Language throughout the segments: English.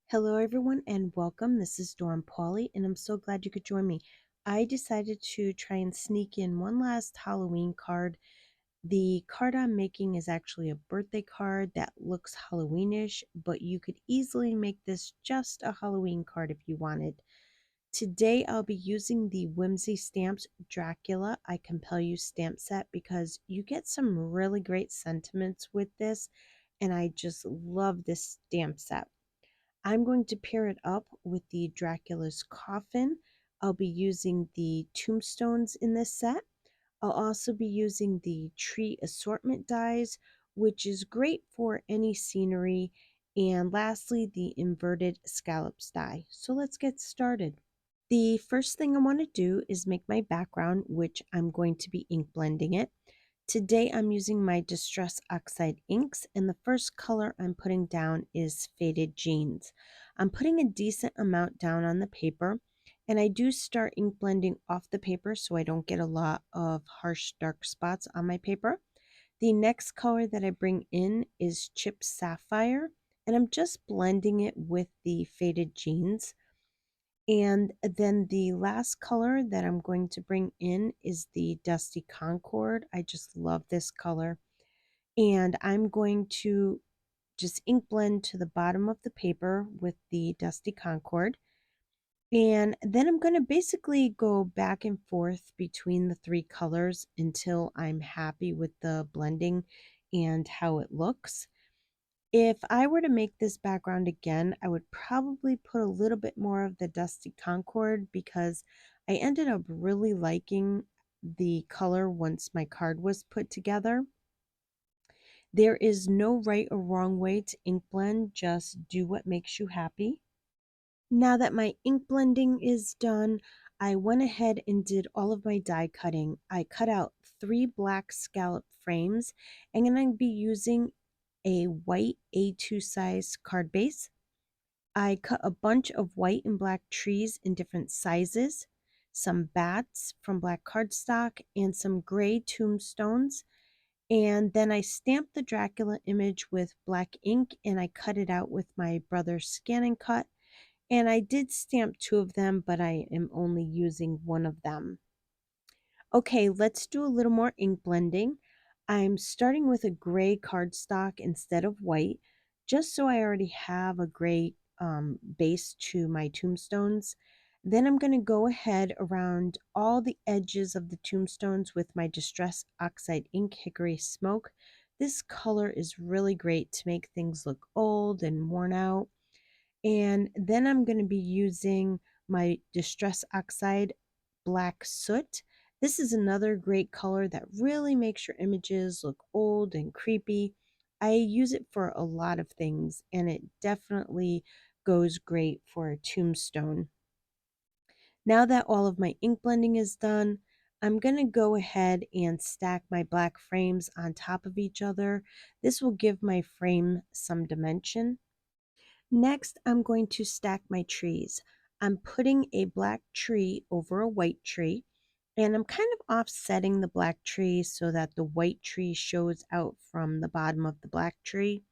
Hello, everyone, and welcome. This is Dawn Pauly, and I'm so glad you could join me. I decided to try and sneak in one last Halloween card. The card I'm making is actually a birthday card that looks Halloweenish, but you could easily make this just a Halloween card if you wanted. Today, I'll be using the Whimsy Stamps Dracula I Compel You stamp set because you get some really great sentiments with this, and I just love this stamp set. I'm going to pair it up with the Dracula's Coffin. I'll be using the tombstones in this set. I'll also be using the tree assortment dies, which is great for any scenery. And lastly, the inverted scallops die. So let's get started. The first thing I want to do is make my background, which I'm going to be ink blending it. Today I'm using my Distress Oxide inks, and the first color I'm putting down is Faded Jeans. I'm putting a decent amount down on the paper, and I do start ink blending off the paper so I don't get a lot of harsh dark spots on my paper. The next color that I bring in is Chip Sapphire, and I'm just blending it with the Faded Jeans. And then the last color that I'm going to bring in is the Dusty Concord. I just love this color. And I'm going to just ink blend to the bottom of the paper with the Dusty Concord. And then I'm going to basically go back and forth between the three colors until I'm happy with the blending and how it looks. If I were to make this background again, I would probably put a little bit more of the Dusty Concord because I ended up really liking the color once my card was put together. There is no right or wrong way to ink blend, just do what makes you happy. Now that my ink blending is done, I went ahead and did all of my die cutting. I cut out 3 black scallop frames. I'm going to be using a white A2 size card base. I cut a bunch of white and black trees in different sizes, some bats from black cardstock, and some gray tombstones. And then I stamped the Dracula image with black ink and I cut it out with my brother's scan and cut. And I did stamp 2 of them, but I am only using 1 of them. Okay, let's do a little more ink blending. I'm starting with a gray cardstock instead of white, just so I already have a gray base to my tombstones. Then I'm going to go ahead around all the edges of the tombstones with my Distress Oxide Ink Hickory Smoke. This color is really great to make things look old and worn out. And then I'm going to be using my Distress Oxide Black Soot. This is another great color that really makes your images look old and creepy. I use it for a lot of things, and it definitely goes great for a tombstone. Now that all of my ink blending is done, I'm going to go ahead and stack my black frames on top of each other. This will give my frame some dimension. Next, I'm going to stack my trees. I'm putting a black tree over a white tree, and I'm kind of offsetting the black tree so that the white tree shows out from the bottom of the black tree.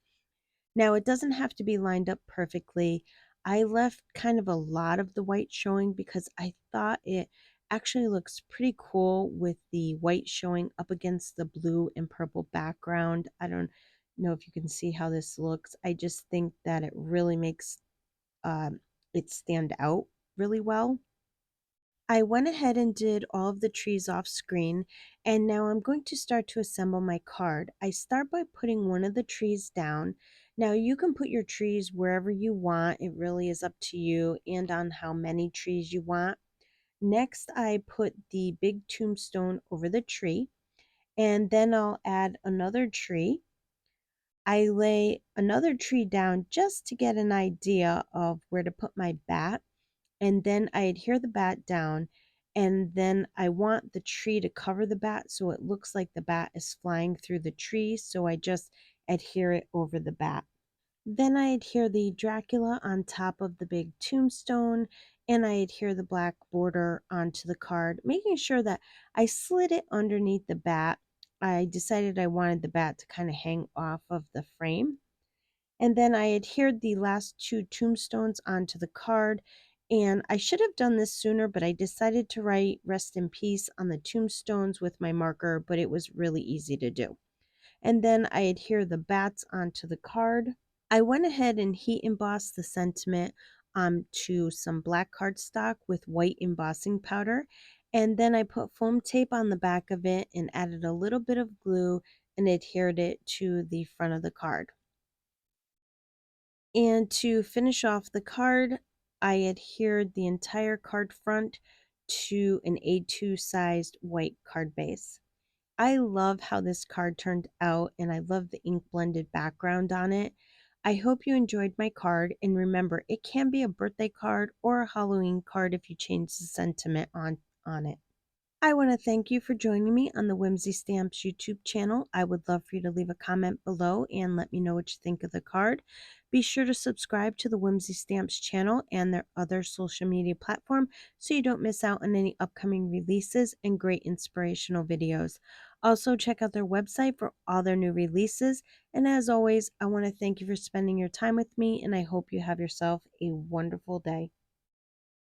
Now, it doesn't have to be lined up perfectly. I left kind of a lot of the white showing because I thought it actually looks pretty cool with the white showing up against the blue and purple background. I don't know if you can see how this looks. I just think that it really makes um, it stand out really well. I went ahead and did all of the trees off screen, and now I'm going to start to assemble my card. I start by putting one of the trees down. Now you can put your trees wherever you want. It really is up to you and on how many trees you want. Next, I put the big tombstone over the tree, and then I'll add another tree. I lay another tree down just to get an idea of where to put my bat, and then I adhere the bat down, and then I want the tree to cover the bat so it looks like the bat is flying through the tree, so I just adhere it over the bat. Then I adhere the Dracula on top of the big tombstone, and I adhere the black border onto the card, making sure that I slid it underneath the bat. I decided I wanted the bat to kind of hang off of the frame. And then I adhered the last two tombstones onto the card. And I should have done this sooner, but I decided to write rest in peace on the tombstones with my marker, but it was really easy to do. And then I adhere the bats onto the card. I went ahead and heat embossed the sentiment to some black cardstock with white embossing powder. And then I put foam tape on the back of it and added a little bit of glue and adhered it to the front of the card. And to finish off the card, I adhered the entire card front to an A2 sized white card base. I love how this card turned out and I love the ink blended background on it. I hope you enjoyed my card, and remember, it can be a birthday card or a Halloween card if you change the sentiment on it. I want to thank you for joining me on the Whimsy Stamps YouTube channel. I would love for you to leave a comment below and let me know what you think of the card. Be sure to subscribe to the Whimsy Stamps channel and their other social media platform so you don't miss out on any upcoming releases and great inspirational videos. Also, check out their website for all their new releases. And as always, I want to thank you for spending your time with me, and I hope you have yourself a wonderful day.